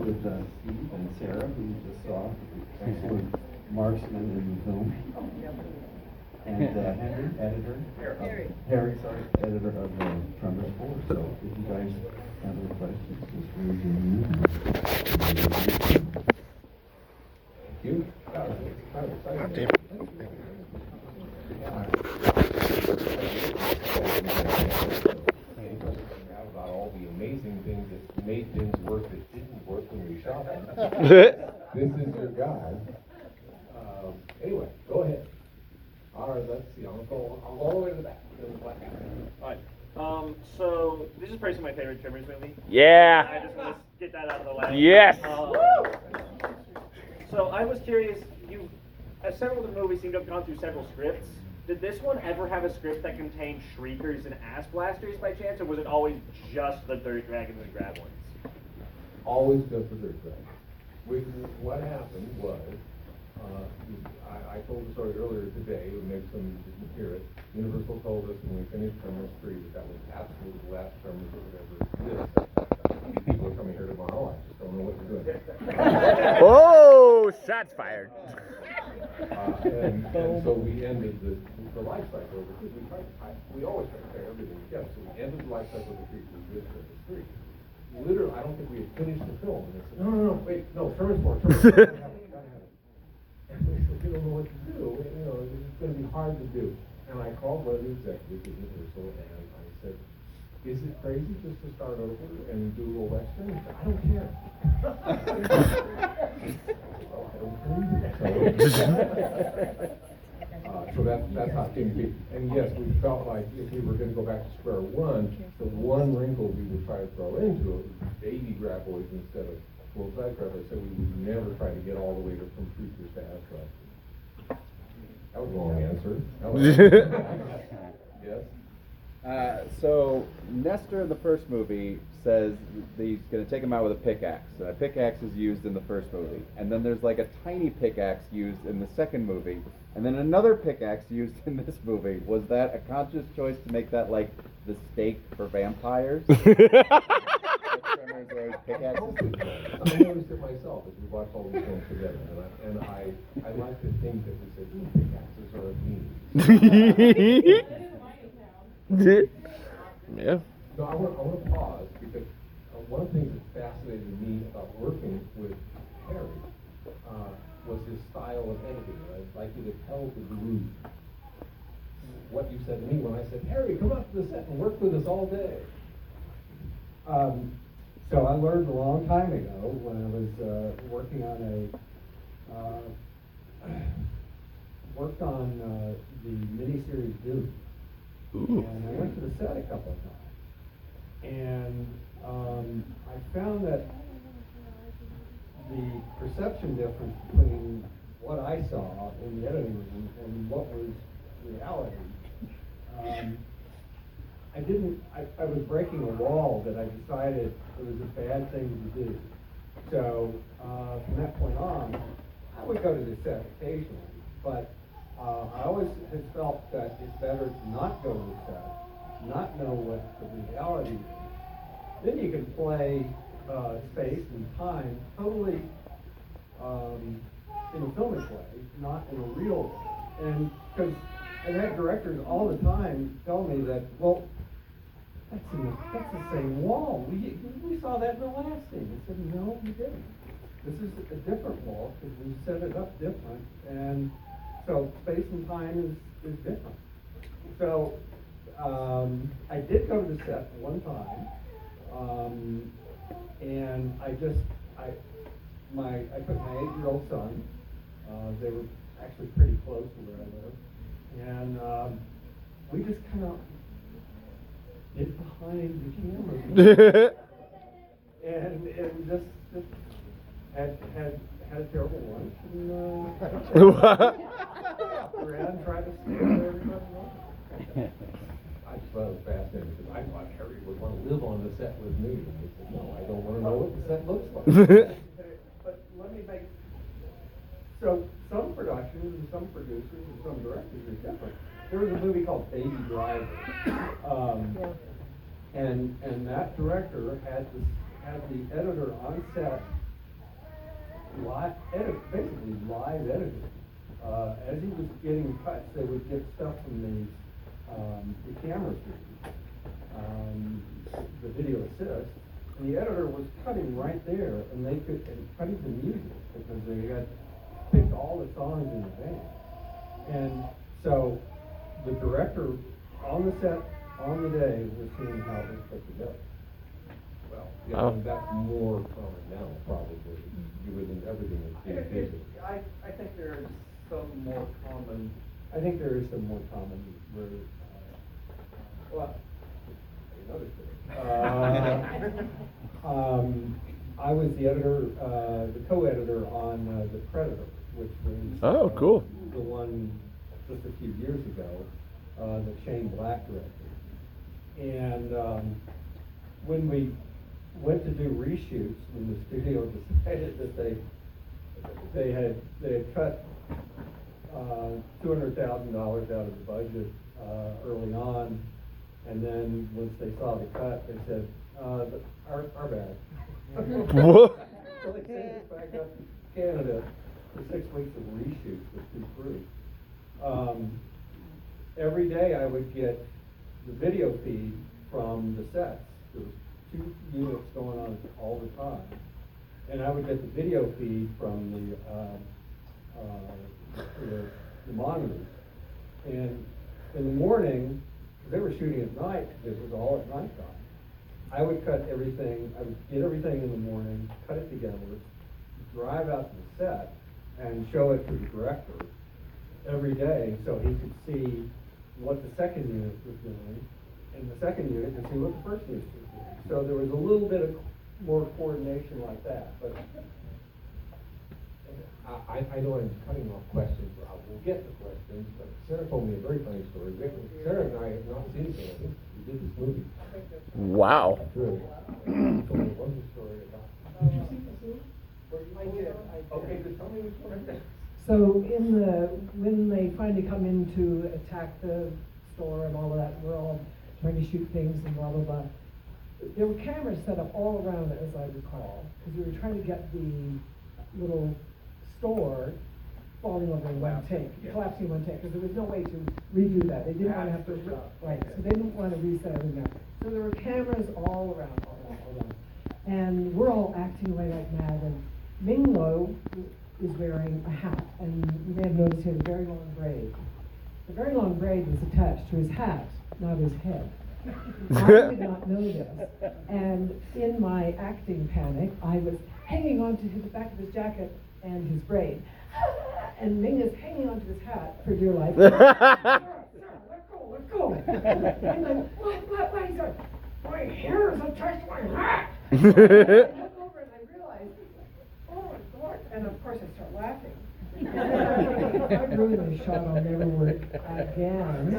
with Steve and Sarah, who you just saw, excellent marksman in the film. And Henry, editor. Harry, sorry, editor of Tremors 4. So if you guys have any questions, just raise your hand. Thank you. That was kind of exciting. About all the amazing things that made things work that didn't work when we shot them. This is your guy. Anyway, go ahead. All right, let's see. I'll go all the way to the back. All right. So this is probably my favorite Tremors movie. Yeah. I just want to get that out of the way. Yes. So I was curious. Several of the movies seem to have gone through several scripts. Did this one ever have a script that contained shriekers and ass blasters by chance, or was it always just the Dirt Dragons and Graboids? Always just the Dirt Dragons. What happened was, I told the story earlier today, it makes some didn't hear it. Universal told us when we finished Tremors 3 that was absolutely the last Tremors that would ever exist. People are coming here tomorrow, I just don't know what you're doing. Oh, shots fired. And so we ended the life cycle of the creature. We always try to tie everything together. So we ended the life cycle of the creature with Tremors 3. Literally, I don't think we had finished the film. And they said, no, wait, Tremors 4, Tremors 4, gotta have it. And we said, we don't know what to do. It's going to be hard to do. And I called one of the executives at Universal and I said, is it crazy just to start over and do a Western? He said, I don't care. So that's how it came to be. And yes, we felt like if we were going to go back to square one, the one wrinkle we would try to throw into it was baby Graboids instead of full-size Graboids. So we would never try to get all the way from creatures to asteroids. That was a long answer. Yes? So Nestor in the first movie says that he's going to take him out with a pickaxe. And a pickaxe is used in the first movie. And then there's like a tiny pickaxe used in the second movie. And then another pickaxe used in this movie. Was that a conscious choice to make that like the stake for vampires? I noticed it myself as we watched all these films together. And I like to think that we said, pickaxes are a theme. Yeah. So I want to pause because one of the things that fascinated me about working with Harry was his style of editing. I'd like you to tell the group what you said to me when I said, Harry, come up to the set and work with us all day. So I learned a long time ago when I was working on worked on the miniseries Doom. Ooh. And I went to the set a couple of times. And I found that the perception difference between what I saw in the editing room and what was reality, I was breaking a wall that I decided it was a bad thing to do. So from that point on, I would go to the set occasionally, but I always had felt that it's better to not go to the set, not know what the reality is. Then you can play space and time totally in a filmic way, not in a real way. And because I've had directors all the time tell me that, well, that's the same wall. We saw that in the last scene. I said, no, we didn't. This is a different wall because we set it up different. And so space and time is different. So I did go to the set one time, and I took my 8-year-old son. They were actually pretty close to where I live, and we just kind of hid behind the camera and just had a terrible lunch and around tried to stay with everybody else. I just thought it was fascinating because I thought Harry would want to live on the set with me. And he said, no, I don't want to know what the set looks like. But let me make, so some productions and some producers and some directors are different. There was a movie called Baby Driver. And that director had the editor on set basically live editing. As he was getting cuts, they would get stuff from the camera feed, the video assist, and the editor was cutting right there, and they could, and cutting the music, because they had picked all the songs in advance. And so the director on the set, on the day, was seeing how they put it together. Well, yeah, Oh. and that's more common now, probably, given everything that's being taken. I think there's some more common. I think there is some more common where, well, another thing. I was the editor, the co-editor on The Predator, which was Oh, cool. the one just a few years ago that Shane Black directed. And when we went to do reshoots, when the studio decided that they had cut $200,000 out of the budget early on, and then once they saw the cut, they said, our bad. What? So they sent us back up to Canada for 6 weeks of reshoots with 2 crews. Every day I would get the video feed from the sets. There was 2 units going on all the time. And I would get the video feed from the monitors. And in the morning, because they were shooting at night, because it was all at nighttime, I would cut everything, I would get everything in the morning, cut it together, drive out to the set, and show it to the director every day so he could see what the second unit was doing, and the second unit could see what the first unit was doing. So there was a little bit of more coordination like that, but I know I'm cutting off questions, but we'll get to questions, but Sarah told me a very funny story. Sarah and I have not seen each other since we did this movie. Wow. True. She told me one story about, did you see this movie? I did. Okay, just tell me which one it is. So when they finally come in to attack the store and all of that, we're all trying to shoot things and blah, blah, blah. There were cameras set up all around it, as I recall, because we were trying to get the little store falling over in one take, collapsing in one take, because there was no way to redo that. They didn't want to have to, right, so they didn't want to reset everything up. So there were cameras all around. And we're all acting away like mad, and Ming Lo is wearing a hat, and you may have noticed he had a very long braid. The very long braid was attached to his hat, not his head. I did not know this, and in my acting panic, I was hanging onto the back of his jacket and his braid, and Ming is hanging onto his hat for dear life. Sir, let go. And I'm, what, sir? My hair is attached to my hat. I look over and I realize, oh Lord, and of course I start laughing. I really shot I'll never work again.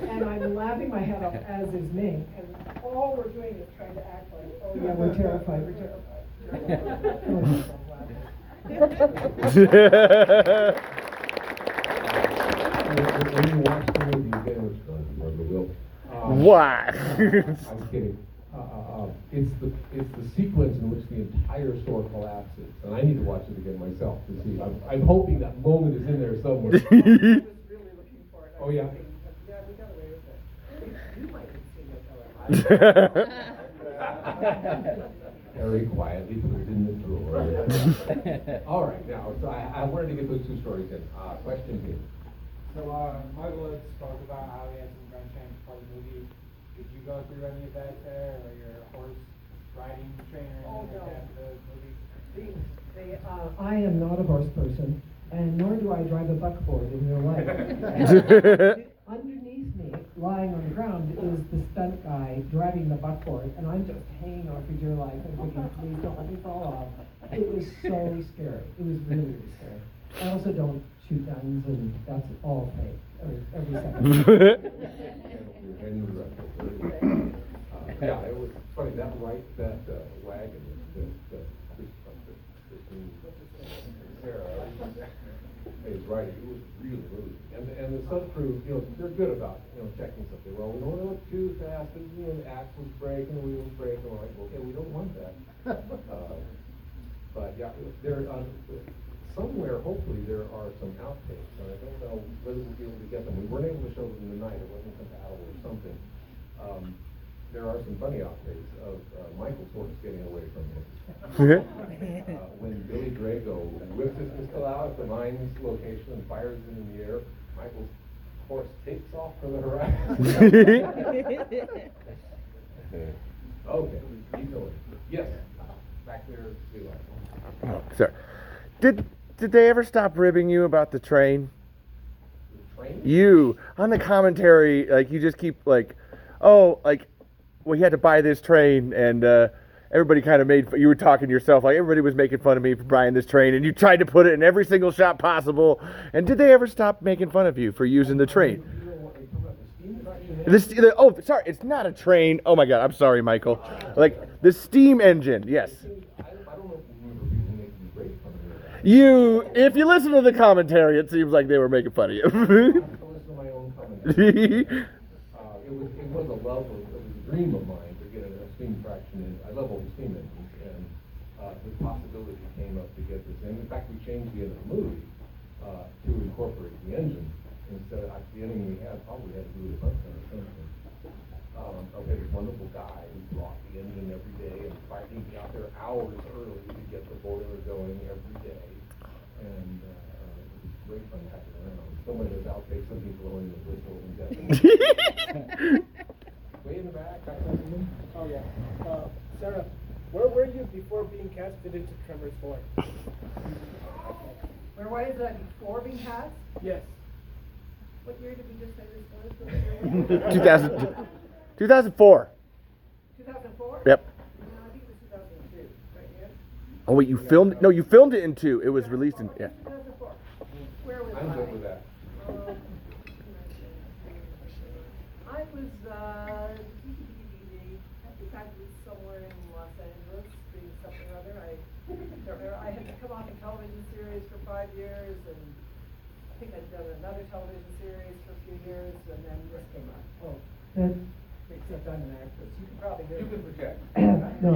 And I'm laughing my head off, as is Ming. And all we're doing is trying to act like, oh yeah, we're terrified. When you watch the movie, you get what's going on, Will. What? I'm kidding. It's the sequence in which the entire store collapses, and I need to watch it again myself to see. I'm hoping that moment is in there somewhere. I was really looking for it. Oh, yeah? Yeah, we got away with it. You might have seen it, however. Very quietly put it in the drawer. All right, now, so I wanted to get those 2 stories in. Question here. So, Michael had spoke about how he had some gun change for the movie. Did you go through any of that there, or your horse riding trainer or anything like that for the movie? I am not a horse person, and nor do I drive a buckboard in real life. Underneath me, lying on the ground, is the stunt guy driving the buckboard, and I'm just hanging on for dear life and thinking, please don't let me fall off. It was so scary. It was really, really scary. I also don't shoot guns, and that's all fake. Every second. Yeah, it was funny, that wagon, is right, it was really, and the stunt crew, they're good about, checking something. Well, we don't want to look too fast, and, the axles break and the wheels break, and we're like, okay, we don't want that. But yeah, there, somewhere, hopefully, there are some outtakes, and I don't know whether we'll be able to get them. We weren't able to show them tonight, it wasn't compatible or something. There are some funny outtakes of Michael sort of getting away from him. When Billy Drago whips his pistol out at the mine's location and fires it in the air, Michael's horse takes off for the horizon. Okay, keep going. Yes, back there, Levi. Oh, sir. Did they ever stop ribbing you about the train? The train? You on the commentary, like you just keep like, oh, like, well, he had to buy this train, and everybody kind of made. You were talking to yourself, like everybody was making fun of me for buying this train, and you tried to put it in every single shot possible. And did they ever stop making fun of you for using the train? Oh, sorry, it's not a train. Oh my God, I'm sorry, Michael. Like the steam engine, yes. I don't know if you remember people making great fun of You, if you listen to the commentary, it seems like they were making fun of you. I listen to my own commentary. It was a love of, it was a dream of mine to get a steam fraction in. I love all the steam engines, and the possibility came up to get this in. In fact, we changed the end of the movie to incorporate the engine. Instead of the ending we had, probably had to do with a bunker or something. Okay, this wonderful guy who brought the engine every day and fighting out there hours early to get the boiler going every day. And it was great fun hacking around. Some of those outtakes, some people blowing the whistle and death. Way in the back, back there. Oh, yeah. Sarah, where were you before being casted into Tremors 4? Where was that before being cast? Yes. What year did we just say this was? 2004. 2004? Yep. No, I think it was 2002, right here. Oh wait, you filmed? No, you filmed it in 2. It was released in 2004. Where was I'm good with that. I was, I think I was somewhere in Los Angeles doing something or other. I don't remember. I had come off a television series for 5 years, and I think I'd done another television series for a few years, and then this came up. Oh, then, except I'm an actress, you can probably do it. You can project. No,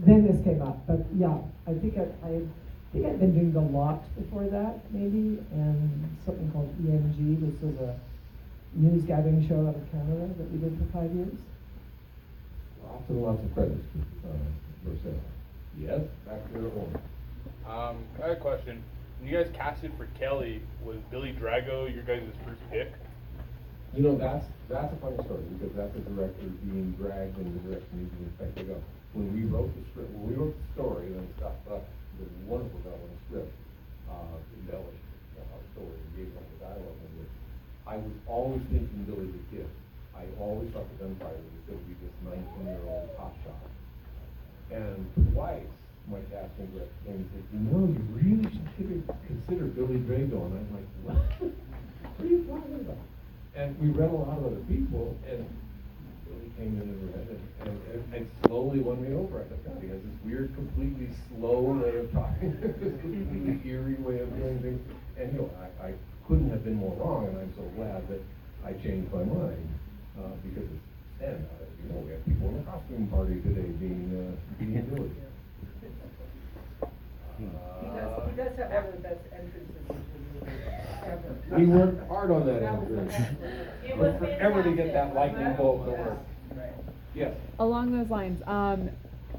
then this came up, but yeah, I think I'd been doing The Lot before that, maybe, and something called EMG, which was a news gathering show out of Canada that we did for 5 years. Lots and lots of credits for Sarah. Yes, back to the home. I had a question. When you guys casted for Kelly, was Billy Drago your guys' first pick? You know, that's a funny story, because that's a director being dragged in the direction he didn't expect to go. When we wrote the script, when we wrote the story, then Scott thought the wonderful guy on the script, embellished our story and gave us the dialogue in it. I was always thinking Billy the Kid. I always thought the Gunfighter was going to be this 19-year-old hotshot. And twice, my casting director came and said, you know, you really should consider Billy Drago. And I'm like, what? What are you talking about? And we read a lot of other people, and Billy came in and read it, and slowly won me over. I thought, God, he has this weird, completely slow way of talking, this completely eerie way of doing things. And you know, I couldn't have been more wrong, and I'm so glad that I changed my mind, because it's standout. As you know, we have people in the costume party today being Billy. He does have one of the best entrances into the movie ever. We worked hard on that entrance. We're forever to get that lightning bolt to work. Yes. Along those lines,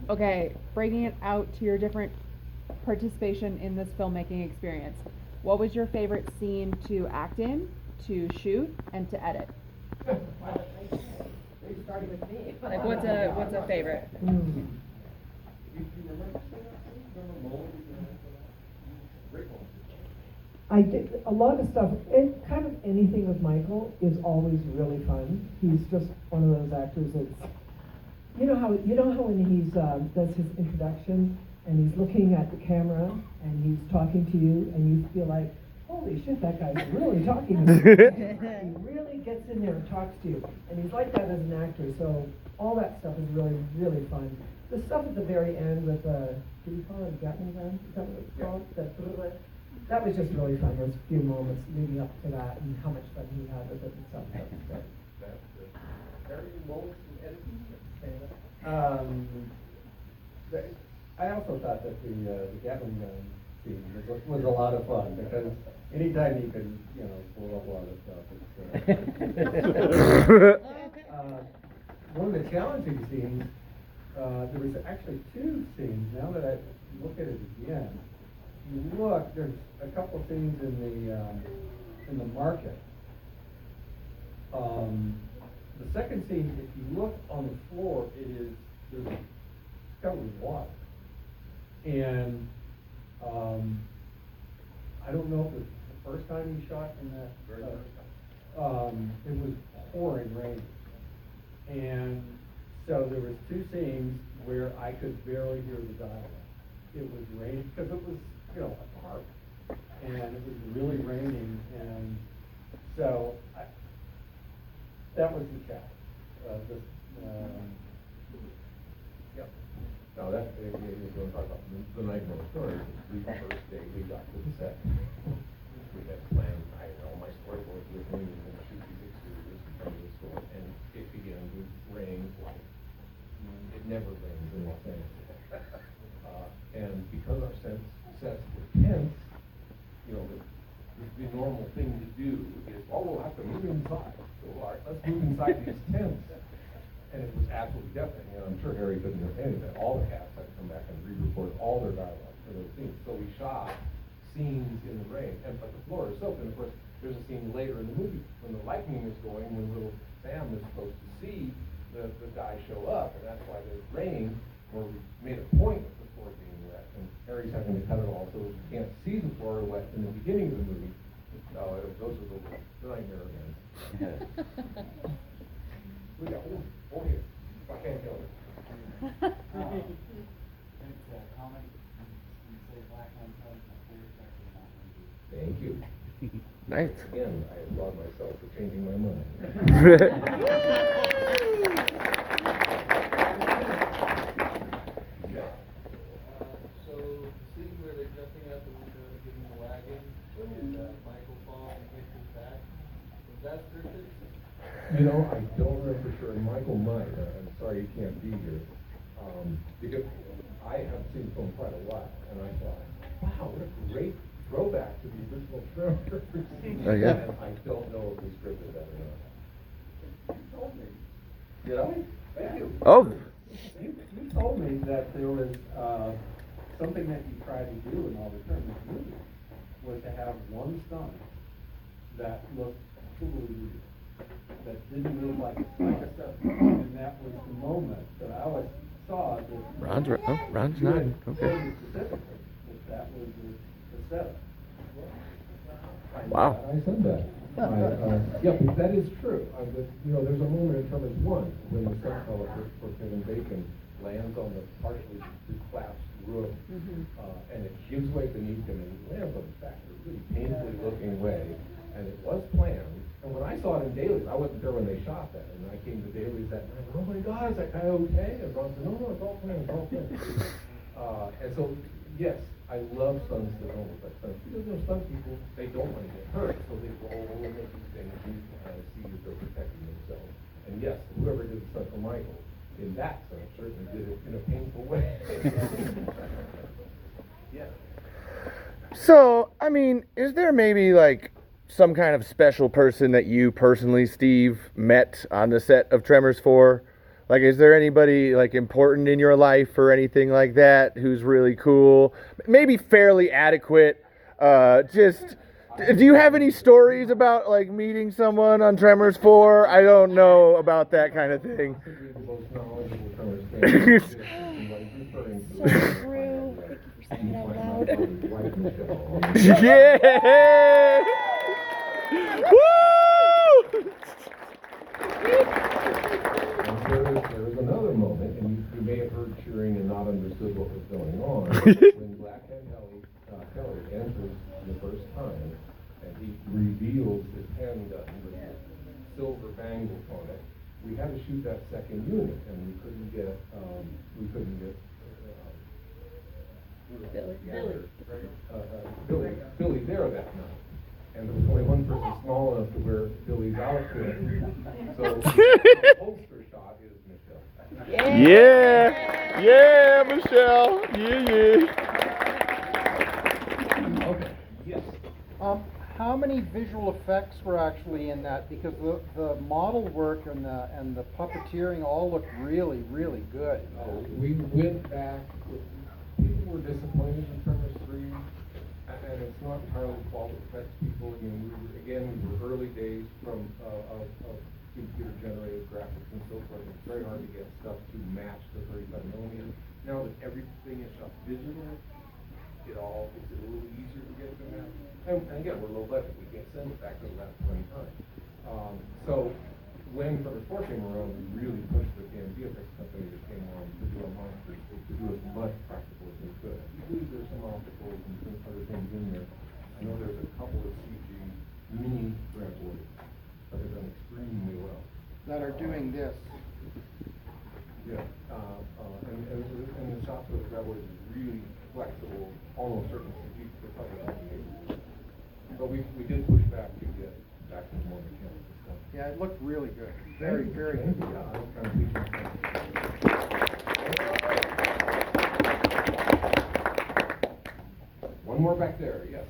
okay, breaking it out to your different participation in this filmmaking experience, what was your favorite scene to act in, to shoot, and to edit? Starting with me. Like, what's a favorite? I did a lot of stuff. Kind of anything with Michael is always really fun. He's just one of those actors that's, you know how when he's does his introduction and he's looking at the camera and he's talking to you and you feel like, holy shit, that guy's really talking to me. He really gets in there and talks to you, and he's like that as an actor. So all that stuff is really, really fun. The stuff at the very end with did you call it a Gatling gun? Is that what it's called? That was just really fun. Those few moments leading up to that, and how much fun he had with it and stuff. That was great. Very moments in editing. I also thought that the Gatling gun scene was a lot of fun, because anytime you can, blow up a lot of stuff, one of the challenging scenes, there was actually two scenes. Now that I look at it again, you look, there's a couple scenes in the market. The second scene, if you look on the floor, it's covered with water. And I don't know if it's the first time you shot in that. It was pouring rain. And so there was two scenes where I could barely hear the dialogue. It was raining, because it was, a park. And it was really raining, and so that was the challenge. Yep. Now that, you're going to talk about the Nightmare Story. The first day we got to the set, we had planned, I had all my storyboards with me, and then shoot these exteriors in front of the store, and it began to rain like, it never rains in Los Angeles. And because our sets were tense, the normal thing to do is, we'll have to move inside. So, all right, let's move inside these tents. And it was absolutely deafening, and I'm sure Harry couldn't hear any of it. All the cast had to come back and re-record all their dialogue for those scenes. So we shot scenes in the rain, but the floor is soaked. And of course, there's a scene later in the movie when the lightning is going, when little Sam is supposed to see the guy show up, and that's why there's rain, where we made a point of the floor being wet, and Harry's having to cut it all so you can't see the floor wet in the beginning of the movie. No, those are the nightmare events. We got one here. I can't kill it. Thank you. Nice. Again, I applaud myself for changing my mind. So, the scene where they're jumping out the window and getting the wagon, and Michael falls and hits his back, was that scripted? I don't remember for sure, and Michael might. I'm sorry you can't be here. Because I have seen the film quite a while, and I thought, wow, what a great throwback to the original Tremors. Oh, yeah. And I don't know if we scripted that or not. You told me. Did I? Thank you. Oh. You told me that there was something that you tried to do in all the Tremors movies, was to have one stunt that looked totally real, that didn't look like a stunt. And that was the moment that I always saw that Ron's nodding. Okay. specifically that was the setup. Wow. I said that. Yeah, but that is true. There's a moment in Tremors 1 when the stunt fellow for Kevin Bacon lands on the partially collapsed roof, and it gives way beneath him, and he lands on his back in a really painfully looking way, and it was planned. And when I saw it in dailies, I wasn't there when they shot that, and I came to dailies that night, oh my God, is that guy okay? And Ron said, no, it's all planned, it's all planned. And so, yes, I love stunts that don't look like stunts, because stunt people, they don't want to get hurt, so they roll and make these things, and see that they're protecting themselves. And yes, whoever did the stunt for Michael, in that sense, certainly did it in a painful way. Yeah. So, I mean, is there maybe like some kind of special person that you personally, Steve, met on the set of Tremors 4? Like, is there anybody like important in your life or anything like that who's really cool? Maybe fairly adequate. Do you have any stories about like meeting someone on Tremors 4? I don't know about that kind of thing. So true. Thank you for saying it out loud. Yeah! Woo! There is another moment, and you may have heard cheering and not understood what was going on, when Black Kelly enters the first time, and he reveals his handgun with silver bangles on it. We had to shoot that second unit, and we couldn't get Billy there that night. And there was only one person small enough to wear Billy's outfit. So the poster shot is Michelle. Yeah! Yeah, Michelle. Yeah. Okay, yes. How many visual effects were actually in that? Because the model work and the puppeteering all looked really, really good. We went back, people were disappointed in Tremors 3, and it's not entirely the fault of effects people. I mean, we were early days of computer-generated graphics and so forth. It's very hard to get stuff to match the 35mm. Now that everything is shot digital, it all makes it a little easier to get to that. And again, we're low budget. We can't send it back to that 20 times. So when Tremors 4 came around, we really pushed the VFX company that came on to do our monsters to do as much practical as they could. We believe there's some opticals and some other things in there. I know there's a couple of CG mini graboids that have done extremely well. That are doing this. Yeah, and the shots with the graboid is really flexible, almost certain CG to cover that. But we did push back to get back to more mechanical stuff. Yeah, it looked really good. Very, very good. Yeah, I was kind of one more back there, yes.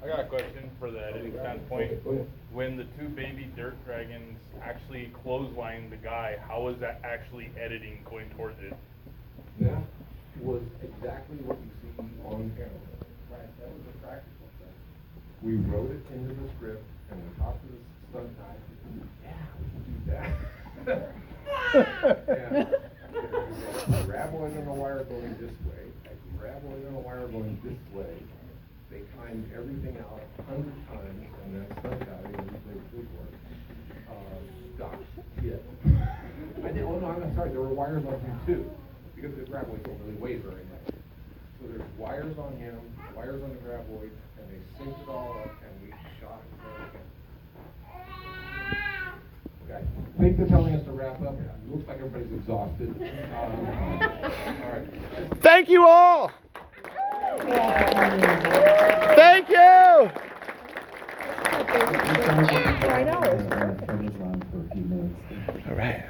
I got a question for the editing standpoint. Go ahead. When the two baby dirt dragons actually clothesline the guy, how was that actually editing going towards it? That was exactly what you see on camera. Right, that was a practical thing. We wrote it into the script, and we talked to the stunt guy. Yeah, we can do that. And graboid on a wire going this way, a graboid on a wire going this way. They timed everything out 100 times, and then stunt guy, who did good work, stopped it. Oh no, I'm sorry, there were wires on him too, because the graboids don't really weigh very much. So there's wires on him, wires on the graboids, and they synced it all up, and we shot it again. Okay, I think they're telling us to wrap up. It looks like everybody's exhausted. All right. Thank you all. Thank you. I know. All right.